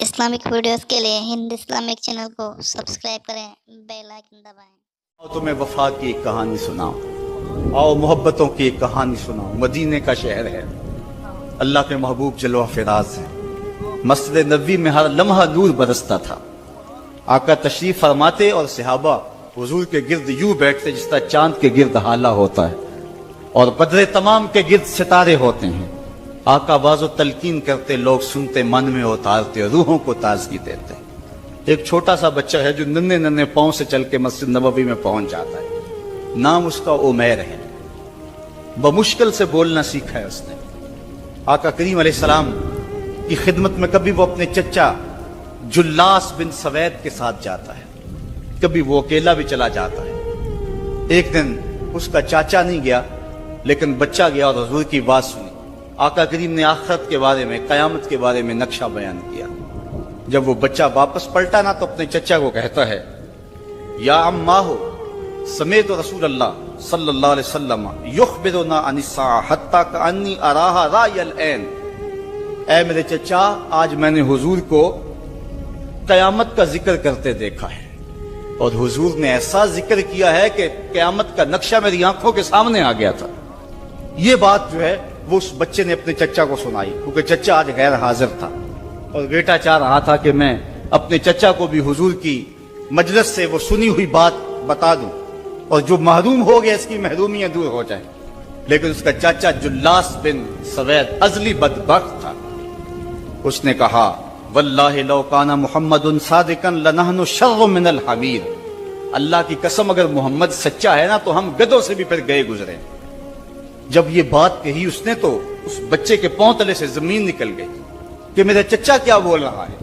Islamic videos کے لیے ہند Islamic channel کو سبسکرائب کریں، بیل آئکن دبائیں۔ آؤ تمہیں وفا کی ایک کہانی سناؤں، آؤ محبتوں کی ایک کہانی سناؤں۔ مدینے کا شہر ہے، اللہ کے محبوب جلوہ فراز ہے، مسجد نبوی میں ہر لمحہ نور برستا تھا۔ آقا تشریف فرماتے اور صحابہ حضور کے گرد یوں بیٹھتے جس طرح چاند کے گرد ہالہ ہوتا ہے اور بدر تمام کے گرد ستارے ہوتے ہیں۔ آقا باز و تلقین کرتے، لوگ سنتے، من میں اتارتے، روحوں کو تازگی دیتے۔ ایک چھوٹا سا بچہ ہے جو ننھے ننھے پاؤں سے چل کے مسجد نبوی میں پہنچ جاتا ہے۔ نام اس کا عمیر ہے، بمشکل سے بولنا سیکھا ہے اس نے۔ آقا کریم علیہ السلام کی خدمت میں کبھی وہ اپنے چچا جلاس بن سوید کے ساتھ جاتا ہے، کبھی وہ اکیلا بھی چلا جاتا ہے۔ ایک دن اس کا چاچا نہیں گیا لیکن بچہ گیا اور حضور کی بات سنی۔ آقا کریم نے آخرت کے بارے میں، قیامت کے بارے میں نقشہ بیان کیا۔ جب وہ بچہ واپس پلٹا نا تو اپنے چچا کو کہتا ہے، یا عماہ سمیت رسول اللہ صلی اللہ علیہ وسلم یخبرنا عن الساعہ حتی کانی اراہا رای العین۔ اے میرے چچا، آج میں نے حضور کو قیامت کا ذکر کرتے دیکھا ہے، اور حضور نے ایسا ذکر کیا ہے کہ قیامت کا نقشہ میری آنکھوں کے سامنے آ گیا تھا۔ یہ بات جو ہے وہ اس بچے نے اپنے چچا کو سنائی، کیونکہ چچا آج غیر حاضر تھا اور بیٹا چاہ رہا تھا کہ میں اپنے چچا کو بھی حضور کی مجلس سے وہ سنی ہوئی بات بتا دوں اور جو محروم ہو گیا اس کی محرومیاں دور ہو جائیں۔ لیکن اس کا چاچا جلاس بن سوید ازلی بدبخت تھا۔ اس نے کہا، واللہ لو کان محمد صادقا لنحن شر من الحمیر۔ اللہ کی قسم اگر محمد سچا ہے نا تو ہم گدھوں سے بھی پھر گئے گزرے۔ جب یہ بات کہی اس نے تو اس بچے کے پاؤں تلے سے زمین نکل گئی کہ میرا چچا کیا بول رہا ہے۔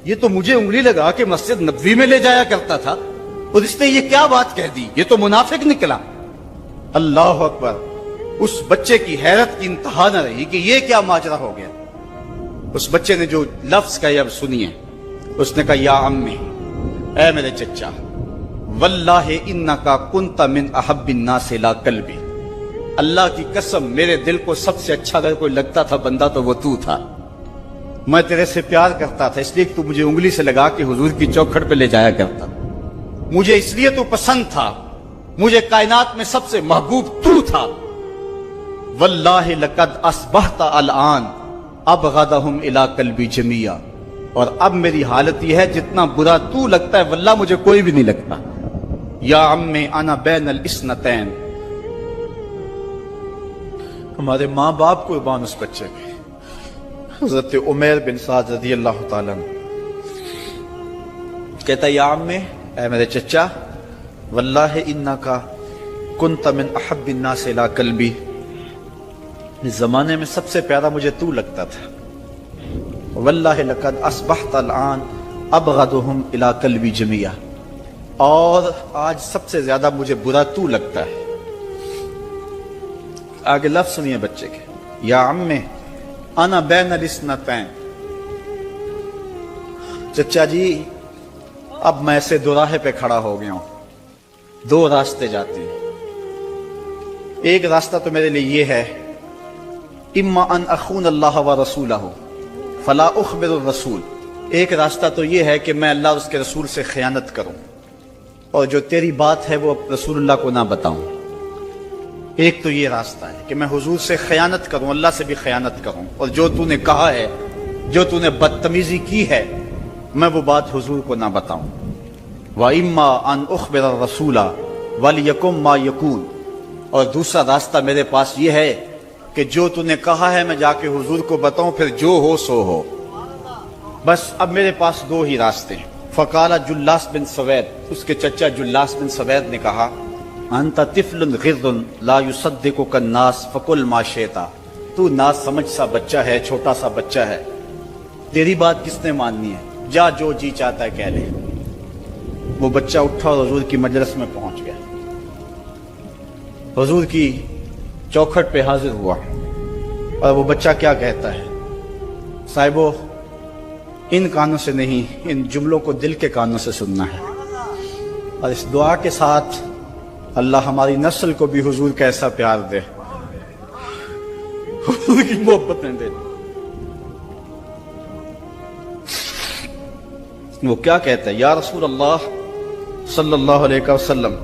یہ تو مجھے انگلی لگا کہ مسجد نبوی میں لے جایا کرتا تھا اور اس نے یہ کیا بات کہہ دی، یہ تو منافق نکلا۔ اللہ اکبر! اس بچے کی حیرت کی انتہا نہ رہی کہ یہ کیا ماجرا ہو گیا۔ اس بچے نے جو لفظ کہے اب سنیے۔ اس نے کہا، یا امی، اے میرے چچا، واللہ انکا کنت من احب الناس الی قلبی۔ اللہ کی قسم میرے دل کو سب سے اچھا اگر کوئی لگتا تھا بندہ تو وہ تو تھا۔ میں تیرے سے پیار کرتا تھا اس لیے کہ تو مجھے انگلی سے لگا کے حضور کی چوکھٹ پہ لے جایا کرتا، مجھے اس لیے تو پسند تھا، مجھے کائنات میں سب سے محبوب تو تھا۔ واللہ لقد اصبحت الان ابغضهم الی قلبی جمیعا۔ اور اب میری حالت یہ ہے جتنا برا تو لگتا ہے واللہ مجھے کوئی بھی نہیں لگتا۔ یا عمی انا بین الاثنتین۔ ہمارے ماں باپ قربان اس بچے کے۔ حضرت عمیر بن سعد رضی اللہ تعالیٰ عنہ کہتا ہے، یا عمی، اے میرے چچا، واللہ انکا کنت من احب الناس الی قلبی۔ اس زمانے میں سب سے پیارا مجھے تو لگتا تھا۔ واللہ لقد اصبحت الان ابغضهم الی قلبی جمیعا۔ اور آج سب سے زیادہ مجھے برا تو لگتا ہے۔ آگے لفظ سنیے بچے کے، یا عمی انا بین الاثنتین۔ چچا جی، اب میں ایسے دو راہے پہ کھڑا ہو گیا ہوں، دو راستے جاتے ہیں۔ ایک راستہ تو میرے لیے یہ ہے، اما ان اخون اللہ و رسولہ فلا اخبر الرسول۔ ایک راستہ تو یہ ہے کہ میں اللہ اور اس کے رسول سے خیانت کروں اور جو تیری بات ہے وہ رسول اللہ کو نہ بتاؤں۔ ایک تو یہ راستہ ہے کہ میں حضور سے خیانت کروں، اللہ سے بھی خیانت کروں، اور جو تو نے کہا ہے، جو تو نے بدتمیزی کی ہے، میں وہ بات حضور کو نہ بتاؤں۔ وَإِمَّا أَنْ أُخْبِرَ الرَّسُولَ وَلْيَكُنْ مَا يَكُونُ۔ اور دوسرا راستہ میرے پاس یہ ہے کہ جو تو نے کہا ہے میں جا کے حضور کو بتاؤں، پھر جو ہو سو ہو۔ بس اب میرے پاس دو ہی راستے ہیں۔ فقال جلاس بن سوید، اس کے چچا جلاس بن سوید نے کہا، انت طفل غض لا یصدقک الناس فقل ما شئت۔ تو ناز سمجھ سا بچہ ہے، چھوٹا سا بچہ ہے، تیری بات کس نے ماننی ہے، جا جو جی چاہتا ہے کہہ لے۔ وہ بچہ اٹھا اور حضور کی مجلس میں پہنچ گیا، حضور کی چوکھٹ پہ حاضر ہوا، اور وہ بچہ کیا کہتا ہے، صاحبو ان کانوں سے نہیں، ان جملوں کو دل کے کانوں سے سننا ہے، اور اس دعا کے ساتھ اللہ ہماری نسل کو بھی حضور کا ایسا پیار دے، حضور کی محبت میں دے۔ وہ کیا کہتا ہے؟ یا رسول اللہ صلی اللہ علیہ وسلم،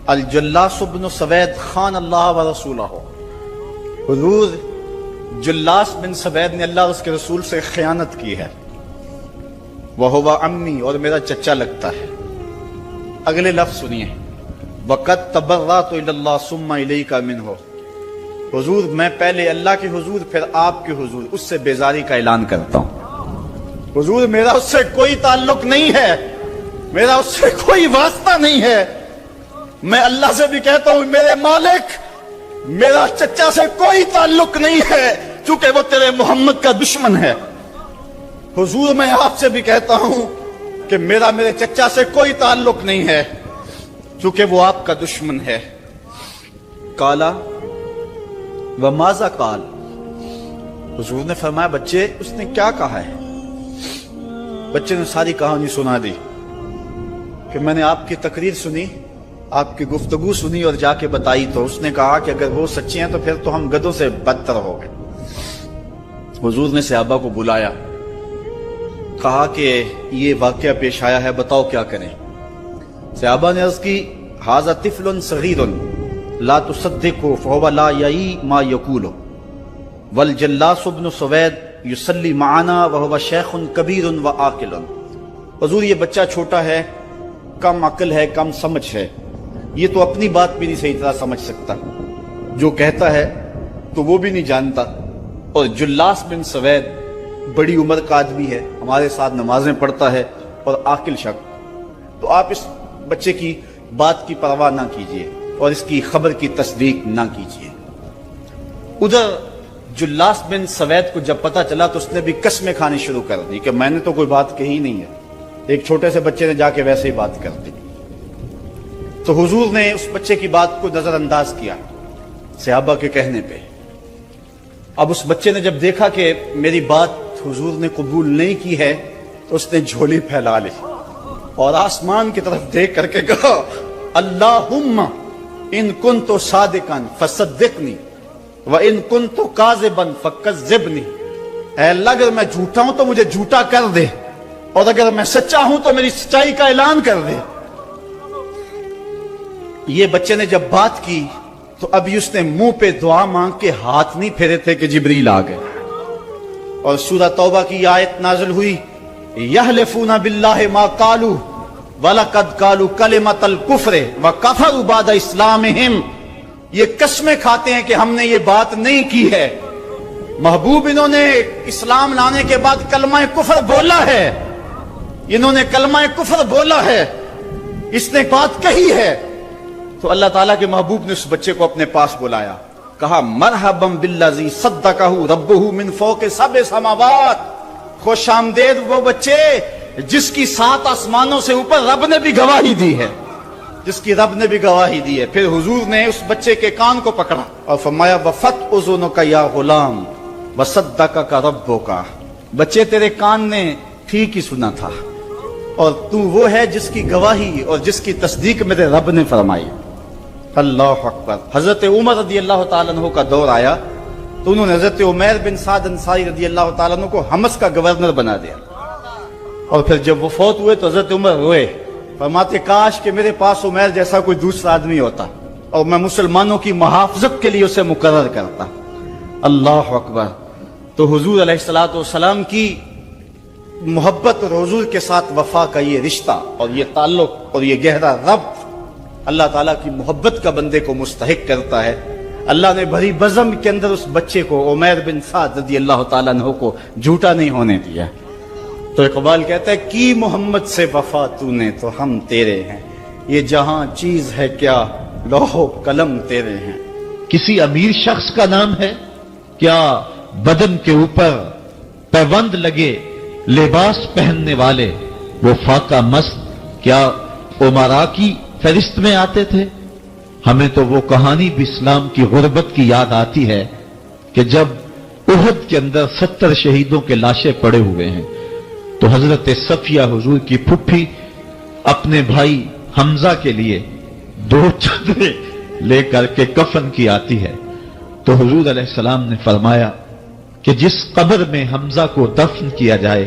الجلاس بن سوید خان اللہ و رسولہ، حضور جلاس بن سوید نے اللہ اور اس کے رسول سے خیانت کی ہے، وہو عمی، اور میرا چچا لگتا ہے۔ اگلے لفظ سنیے، وقد تبرأت الی اللہ ثم الیک منہ، حضور میں پہلے اللہ کے حضور پھر آپ کے حضور اس سے بیزاری کا اعلان کرتا ہوں۔ حضور میرا اس سے کوئی تعلق نہیں ہے، میرا اس سے کوئی واسطہ نہیں ہے۔ میں اللہ سے بھی کہتا ہوں میرے مالک، میرا چچا سے کوئی تعلق نہیں ہے چونکہ وہ تیرے محمد کا دشمن ہے۔ حضور میں آپ سے بھی کہتا ہوں کہ میرا میرے چچا سے کوئی تعلق نہیں ہے چونکہ وہ آپ کا دشمن ہے۔ قالا وماذا قال، حضور نے فرمایا بچے اس نے کیا کہا ہے؟ بچے نے ساری کہانی سنا دی کہ میں نے آپ کی تقریر سنی، آپ کی گفتگو سنی اور جا کے بتائی تو اس نے کہا کہ اگر وہ سچے ہیں تو پھر تو ہم گدھوں سے بدتر ہو گئے۔ حضور نے صحابہ کو بلایا، کہا کہ یہ واقعہ پیش آیا ہے، بتاؤ کیا کریں؟ صحابہ نے عرض کی ھذا طفل صغیر لا تصدقه فهو لا یعی ما یقول والجلاس بن سوید یصلی معنا وهو شیخ کبیر وعاقل، حضور یہ بچہ چھوٹا ہے، کم عقل ہے، کم سمجھ ہے، یہ تو اپنی بات بھی نہیں صحیح طرح سمجھ سکتا، جو کہتا ہے تو وہ بھی نہیں جانتا، اور جلاس بن سوید بڑی عمر کا آدمی ہے، ہمارے ساتھ نمازیں پڑھتا ہے اور عاقل شخص، تو آپ اس بچے کی بات کی پرواہ نہ کیجیے اور اس کی خبر کی تصدیق نہ کیجیے۔ ادھر جلاس بن سوید کو جب پتہ چلا تو اس نے بھی قسمیں کھانی شروع کر دی کہ میں نے تو کوئی بات کہی نہیں ہے، ایک چھوٹے سے بچے نے جا کے ویسے ہی بات کر دی۔ تو حضور نے اس بچے کی بات کو نظر انداز کیا صحابہ کے کہنے پہ۔ اب اس بچے نے جب دیکھا کہ میری بات حضور نے قبول نہیں کی ہے تو اس نے جھولی پھیلا لی اور آسمان کی طرف دیکھ کر کے کہا اللہم ان کنت صادقا فصدقنی وان کنت کاذبا فکذبنی، اے اللہ اگر میں جھوٹا ہوں تو مجھے جھوٹا کر دے اور اگر میں سچا ہوں تو میری سچائی کا اعلان کر دے۔ یہ بچے نے جب بات کی تو ابھی اس نے منہ پہ دعا مانگ کے ہاتھ نہیں پھیرے تھے کہ جبریل آ گئے، اور سورہ توبہ کی آیت نازل ہوئی یحلفون باللہ ما قالوا وَلَقَدْ قَالُوا كَلِمَةَ الْكُفْرِ وَكَفَرُوا بَعْدَ اسْلَامِهِمْ، یہ قسمیں کھاتے ہیں کہ ہم نے یہ بات نہیں کی ہے، محبوب انہوں نے اسلام لانے کے بعد کلمہ کفر بولا ہے، انہوں نے کلمہ کفر بولا ہے، اس نے بات کہی ہے۔ تو اللہ تعالیٰ کے محبوب نے اس بچے کو اپنے پاس بلایا، کہا مرحبا بالذی صدقہ ربہ من فوق سبع سماوات، خوش آمدید وہ بچے جس کی 7 آسمانوں سے اوپر رب نے بھی گواہی دی ہے، جس کی رب نے بھی گواہی دی ہے۔ پھر حضور نے اس بچے کے کان کو پکڑا اور فرمایا وفت اذنک یا غلام وصدقک ربک، بچے تیرے کان نے ٹھیک ہی سنا تھا اور تو وہ ہے جس کی گواہی اور جس کی تصدیق میرے رب نے فرمائی۔ اللہ اکبر۔ حضرت عمر رضی اللہ تعالیٰ عنہ کا دور آیا تو انہوں نے حضرت عمیر بن سعد انصاری رضی اللہ تعالیٰ عنہ کو حمص کا گورنر بنا دیا، اور پھر جب وہ فوت ہوئے تو حضرت عمر روئے، فرماتے کاش کہ میرے پاس عمیر جیسا کوئی دوسرا آدمی ہوتا اور میں مسلمانوں کی محافظت کے لیے اسے مقرر کرتا۔ اللہ اکبر۔ تو حضور علیہ الصلوۃ والسلام کی محبت اور حضور کے ساتھ وفا کا یہ رشتہ اور یہ تعلق اور یہ گہرا ربط اللہ تعالیٰ کی محبت کا بندے کو مستحق کرتا ہے۔ اللہ نے بھری بزم کے اندر اس بچے کو عمیر بن سعد رضی اللہ تعالیٰ عنہ کو جھوٹا نہیں ہونے دیا۔ تو اقبال کہتا ہے کی محمد سے وفا تو نے تو ہم تیرے ہیں، یہ جہاں چیز ہے کیا لوح و قلم تیرے ہیں۔ کسی امیر شخص کا نام ہے کیا بدن کے اوپر پیوند لگے لباس پہننے والے وہ فاقہ مست کیا امراء کی فہرست میں آتے تھے؟ ہمیں تو وہ کہانی بھی اسلام کی غربت کی یاد آتی ہے کہ جب احد کے اندر 70 شہیدوں کے لاشیں پڑے ہوئے ہیں تو حضرت صفیہ حضور کی پھپھی اپنے بھائی حمزہ کے لیے 2 چادریں لے کر کے کفن کی آتی ہے، تو حضور علیہ السلام نے فرمایا کہ جس قبر میں حمزہ کو دفن کیا جائے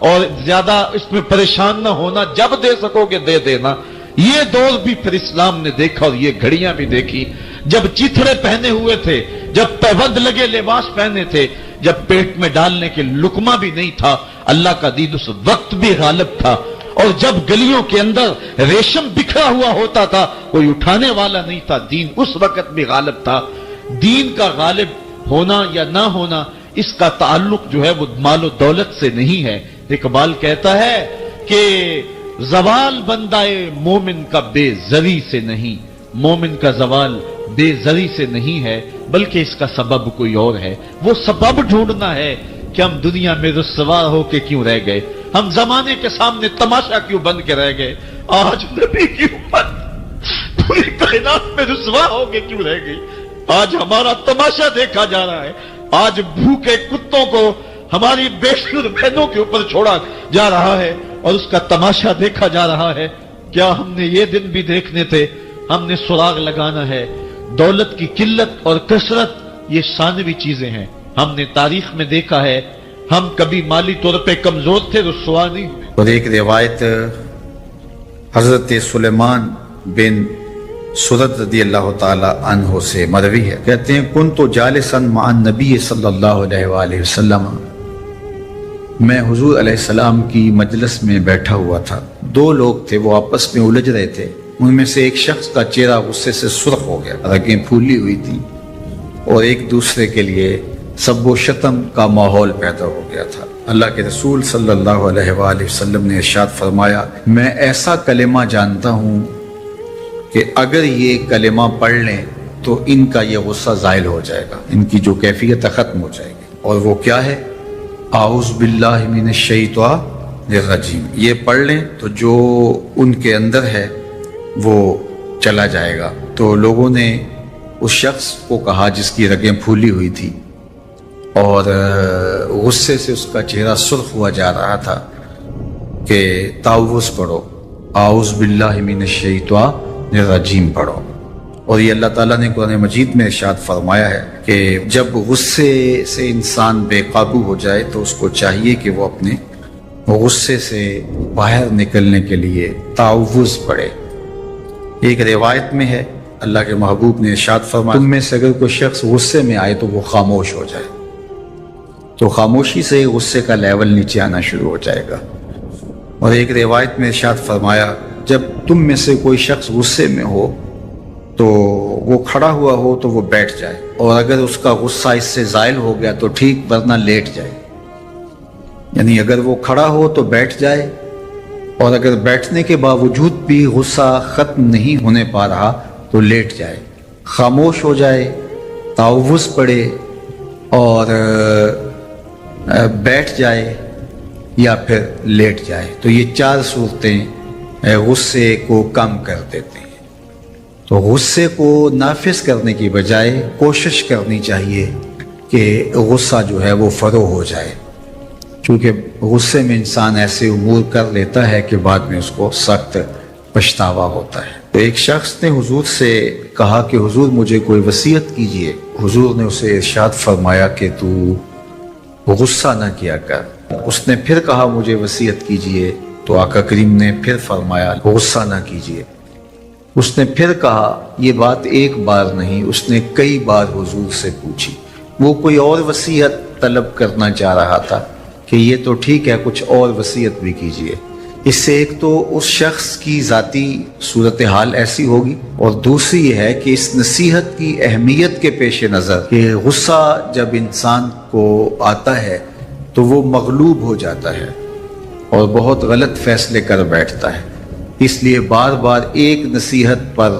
اور زیادہ اس میں پریشان نہ ہونا، جب دے سکو گے دے دینا. یہ دور بھی پھر اسلام نے دیکھا اور یہ گھڑیاں بھی دیکھی. جب چیتھڑے پہنے ہوئے تھے، جب پیوند لگے لباس پہنے تھے، جب پیٹ میں ڈالنے کے لقمہ بھی نہیں تھا، اللہ کا دین اس وقت بھی غالب تھا. اور جب گلیوں کے اندر ریشم بکھرا ہوا ہوتا تھا، کوئی اٹھانے والا نہیں تھا، دین اس وقت بھی غالب تھا. دین کا غالب ہونا یا نہ ہونا، اس کا تعلق جو ہے وہ مال و دولت سے نہیں ہے. اقبال کہتا ہے کہ زوال بندائے مومن کا بے زری سے نہیں، مومن کا زوال بے زری سے نہیں ہے، بلکہ اس کا سبب کوئی اور ہے. وہ سبب ڈھونڈنا ہے کہ ہم دنیا میں رسوا ہو کے کیوں رہ گئے، ہم زمانے کے سامنے تماشا کیوں بن کے رہ گئے. آج نبی کی امت پوری کائنات میں رسوا ہو کے کیوں رہ گئی. آج ہمارا تماشا دیکھا جا رہا ہے. آج بھوکے کتوں کو ہماری بے شمار بہنوں کے اوپر چھوڑا جا رہا ہے اور اس کا تماشا دیکھا جا رہا ہے. کیا ہم نے یہ دن بھی دیکھنے تھے؟ ہم نے سراغ لگانا ہے. دولت کی قلت اور کثرت یہ ثانوی چیزیں ہیں. ہم نے تاریخ میں دیکھا ہے ہم کبھی مالی طور پہ کمزور تھے، رسوا نہیں ہوئے. اور ایک روایت حضرت سلیمان بن سرد رضی اللہ تعالی عنہ سے مروی ہے. کہتے ہیں کنت جالسا مع النبی صلی اللہ علیہ وآلہ وسلم، میں حضور علیہ السلام کی مجلس میں بیٹھا ہوا تھا. دو لوگ تھے، وہ آپس میں الجھ رہے تھے. ان میں سے ایک شخص کا چہرہ غصے سے سرخ ہو گیا، رگیں پھولی ہوئی تھی، اور ایک دوسرے کے لیے سب و شتم کا ماحول پیدا ہو گیا تھا. اللہ کے رسول صلی اللہ علیہ وآلہ وسلم نے ارشاد فرمایا میں ایسا کلمہ جانتا ہوں کہ اگر یہ کلمہ پڑھ لیں تو ان کا یہ غصہ زائل ہو جائے گا، ان کی جو کیفیت ختم ہو جائے گی. اور وہ کیا ہے؟ اعوذ باللہ من الشیطان الرجیم. یہ پڑھ لیں تو جو ان کے اندر ہے وہ چلا جائے گا. تو لوگوں نے اس شخص کو کہا جس کی رگیں پھولی ہوئی تھی اور غصے سے اس کا چہرہ سرخ ہوا جا رہا تھا کہ تعوذ پڑھو، اعوذ باللہ من الشیطان الرجیم پڑھو. اور یہ اللہ تعالیٰ نے قرآن مجید میں ارشاد فرمایا ہے کہ جب غصے سے انسان بے قابو ہو جائے تو اس کو چاہیے کہ وہ اپنے غصے سے باہر نکلنے کے لیے تعوذ پڑھے. ایک روایت میں ہے اللہ کے محبوب نے ارشاد فرمایا تم میں سے اگر کوئی شخص غصے میں آئے تو وہ خاموش ہو جائے. تو خاموشی سے غصے کا لیول نیچے آنا شروع ہو جائے گا. اور ایک روایت میں ارشاد فرمایا جب تم میں سے کوئی شخص غصے میں ہو تو وہ کھڑا ہوا ہو تو وہ بیٹھ جائے، اور اگر اس کا غصہ اس سے زائل ہو گیا تو ٹھیک، ورنہ لیٹ جائے. یعنی اگر وہ کھڑا ہو تو بیٹھ جائے، اور اگر بیٹھنے کے باوجود بھی غصہ ختم نہیں ہونے پا رہا تو لیٹ جائے، خاموش ہو جائے، تعوذ پڑھے اور بیٹھ جائے یا پھر لیٹ جائے. تو یہ چار صورتیں غصے کو کم کر دیتے ہیں. تو غصے کو نافذ کرنے کی بجائے کوشش کرنی چاہیے کہ غصہ جو ہے وہ فروغ ہو جائے، کیونکہ غصے میں انسان ایسے امور کر لیتا ہے کہ بعد میں اس کو سخت پچھتاوا ہوتا ہے. تو ایک شخص نے حضور سے کہا کہ حضور مجھے کوئی وصیت کیجئے. حضور نے اسے ارشاد فرمایا کہ تو غصہ نہ کیا کر. اس نے پھر کہا مجھے وصیت کیجئے، تو آقا کریم نے پھر فرمایا غصہ نہ کیجئے. اس نے پھر کہا، یہ بات ایک بار نہیں، اس نے کئی بار حضور سے پوچھی. وہ کوئی اور وصیت طلب کرنا چاہ رہا تھا کہ یہ تو ٹھیک ہے کچھ اور وصیت بھی کیجئے. اس سے ایک تو اس شخص کی ذاتی صورتحال ایسی ہوگی، اور دوسری یہ ہے کہ اس نصیحت کی اہمیت کے پیش نظر کہ غصہ جب انسان کو آتا ہے تو وہ مغلوب ہو جاتا ہے اور بہت غلط فیصلے کر بیٹھتا ہے. اس لیے بار بار ایک نصیحت پر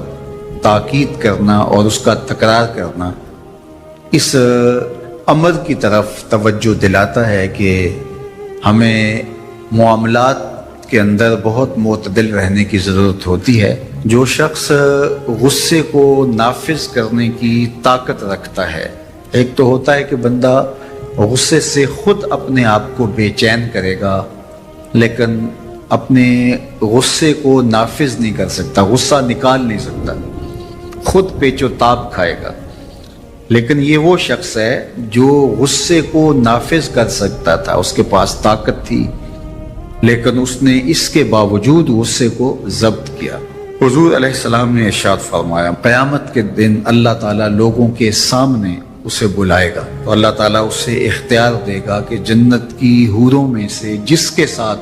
تاکید کرنا اور اس کا تکرار کرنا اس امر کی طرف توجہ دلاتا ہے کہ ہمیں معاملات کے اندر بہت معتدل رہنے کی ضرورت ہوتی ہے. جو شخص غصے کو نافذ کرنے کی طاقت رکھتا ہے، ایک تو ہوتا ہے کہ بندہ غصے سے خود اپنے آپ کو بے چین کرے گا، لیکن اپنے غصے کو نافذ نہیں کر سکتا، غصہ نکال نہیں سکتا، خود پیچ و تاب کھائے گا. لیکن یہ وہ شخص ہے جو غصے کو نافذ کر سکتا تھا، اس کے پاس طاقت تھی، لیکن اس نے اس کے باوجود غصے کو ضبط کیا۔ حضور علیہ السلام نے ارشاد فرمایا قیامت کے دن اللہ تعالیٰ لوگوں کے سامنے اسے بلائے گا تو اللہ تعالیٰ اسے اختیار دے گا کہ جنت کی حوروں میں سے جس کے ساتھ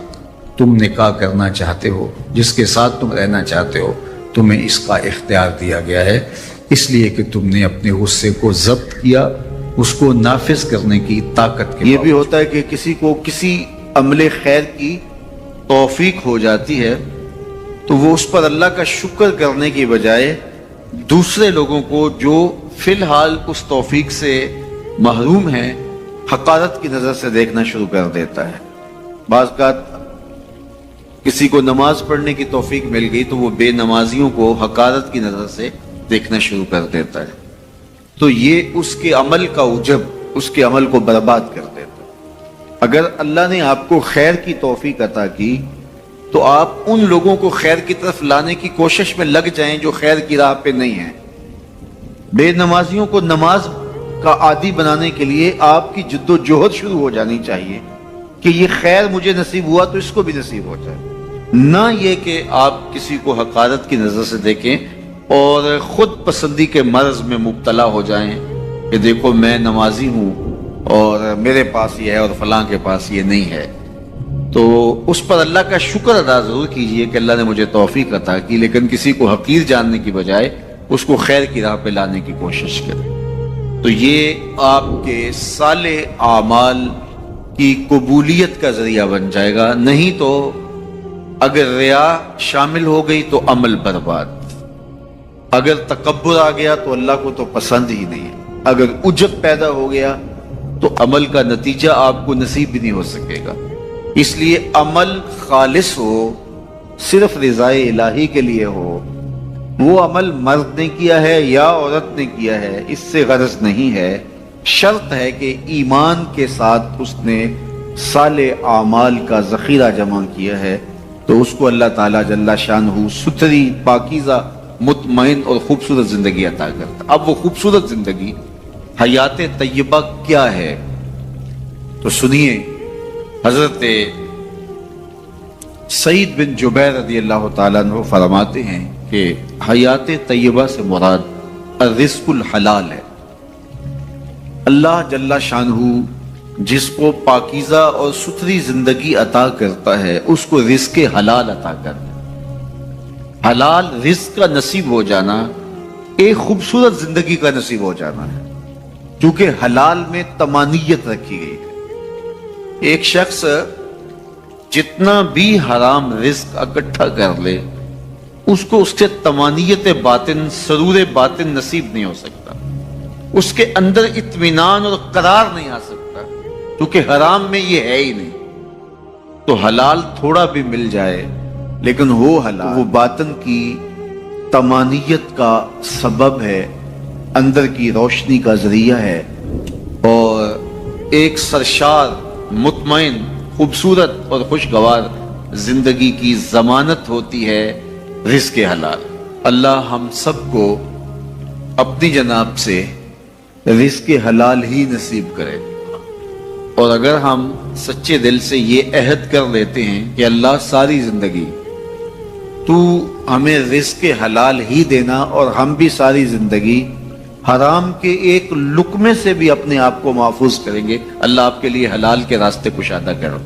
تم نکاح کرنا چاہتے ہو، جس کے ساتھ تم رہنا چاہتے ہو، تمہیں اس کا اختیار دیا گیا ہے، اس لیے کہ تم نے اپنے غصے کو ضبط کیا، اس کو نافذ کرنے کی طاقت کے۔ یہ بھی ہوتا ہے کہ کسی کو کسی عمل خیر کی توفیق ہو جاتی ہے تو وہ اس پر اللہ کا شکر کرنے کی بجائے دوسرے لوگوں کو جو فی الحال اس توفیق سے محروم ہیں حقارت کی نظر سے دیکھنا شروع کر دیتا ہے۔ بعض اوقات کسی کو نماز پڑھنے کی توفیق مل گئی تو وہ بے نمازیوں کو حقارت کی نظر سے دیکھنا شروع کر دیتا ہے، تو یہ اس کے عمل کا عجب اس کے عمل کو برباد کر دیتا ہے۔ اگر اللہ نے آپ کو خیر کی توفیق عطا کی تو آپ ان لوگوں کو خیر کی طرف لانے کی کوشش میں لگ جائیں جو خیر کی راہ پہ نہیں ہیں۔ بے نمازیوں کو نماز کا عادی بنانے کے لیے آپ کی جد و جہد شروع ہو جانی چاہیے کہ یہ خیر مجھے نصیب ہوا تو اس کو بھی نصیب ہو جائے، نہ یہ کہ آپ کسی کو حقارت کی نظر سے دیکھیں اور خود پسندی کے مرض میں مبتلا ہو جائیں کہ دیکھو میں نمازی ہوں اور میرے پاس یہ ہے اور فلاں کے پاس یہ نہیں ہے۔ تو اس پر اللہ کا شکر ادا ضرور کیجئے کہ اللہ نے مجھے توفیق عطا کی، لیکن کسی کو حقیر جاننے کی بجائے اس کو خیر کی راہ پہ لانے کی کوشش کریں، تو یہ آپ کے صالح اعمال کی قبولیت کا ذریعہ بن جائے گا۔ نہیں تو اگر ریا شامل ہو گئی تو عمل برباد، اگر تکبر آ گیا تو اللہ کو تو پسند ہی نہیں ہے، اگر عجب پیدا ہو گیا تو عمل کا نتیجہ آپ کو نصیب بھی نہیں ہو سکے گا۔ اس لیے عمل خالص ہو، صرف رضائے الہی کے لیے ہو، وہ عمل مرد نے کیا ہے یا عورت نے کیا ہے اس سے غرض نہیں ہے، شرط ہے کہ ایمان کے ساتھ اس نے صالح اعمال کا ذخیرہ جمع کیا ہے تو اس کو اللہ تعالیٰ جل شانہ ستھری، پاکیزہ، مطمئن اور خوبصورت زندگی عطا کرتا۔ اب وہ خوبصورت زندگی حیات طیبہ کیا ہے تو سنیے، حضرت سعید بن جبیر رضی اللہ تعالیٰ عنہ فرماتے ہیں کہ حیات طیبہ سے مراد الرزق الحلال ہے۔ اللہ جل شانہ جس کو پاکیزہ اور ستھری زندگی عطا کرتا ہے اس کو رزق حلال عطا کرتا ہے۔ حلال رزق کا نصیب ہو جانا ایک خوبصورت زندگی کا نصیب ہو جانا ہے، کیونکہ حلال میں طمانیت رکھی گئی ہے۔ ایک شخص جتنا بھی حرام رزق اکٹھا کر لے اس کو اس سے طمانیت باطن، سرور باطن نصیب نہیں ہو سکتا، اس کے اندر اطمینان اور قرار نہیں آ سکتا، کیونکہ حرام میں یہ ہے ہی نہیں۔ تو حلال تھوڑا بھی مل جائے لیکن وہ حلال وہ باطن کی طمانیت کا سبب ہے، اندر کی روشنی کا ذریعہ ہے، اور ایک سرشار، مطمئن، خوبصورت اور خوشگوار زندگی کی ضمانت ہوتی ہے رزق حلال۔ اللہ ہم سب کو اپنی جناب سے رزق حلال ہی نصیب کرے، اور اگر ہم سچے دل سے یہ عہد کر لیتے ہیں کہ اللہ ساری زندگی تو ہمیں رزق حلال ہی دینا اور ہم بھی ساری زندگی حرام کے ایک لقمے سے بھی اپنے آپ کو محفوظ کریں گے، اللہ آپ کے لیے حلال کے راستے کشادہ کر دے۔